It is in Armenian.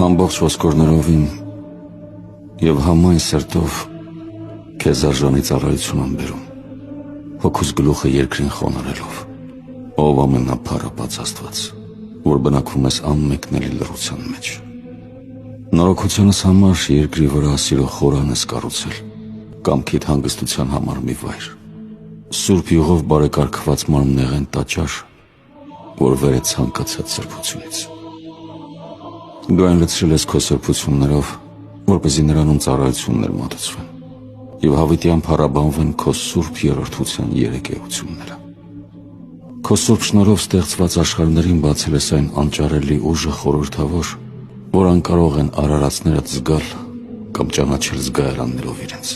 ամբողջ ոսկորներովին եւ համայն սրտով քեզ արժանի ծառայություն եմ բերում, հոգուս գլուխը երկրին խոնարելով, ով ամենափառապած Աստված, որ բնակվում ես անմեկնելի լռության մեջ։ Նորոգությանս համար երկրի վրա սիրո խորան ես կառուցել, կամքիդ հանգստության համար մի վայր, սուրբ յուղով բարեկարգված մարմնեղեն տաճար, որ վեր է ցանկացած սրբությունից։ Դու այն լցրել ես քո սրբություններով, որպեսզի նրանում ծառայություններ մատուցվեն եւ հավիտյան փառաբանվեն քո սուրբ երրորդության երեկեությունները։ Քո սուրբ շնորհով ստեղծված աշխարհներին բացել ես այն անճարելի ուժը խորհրդավոր, որ անկարող են արարածներդ զգալ կամ ճանաչել զգայարաններով իրենց։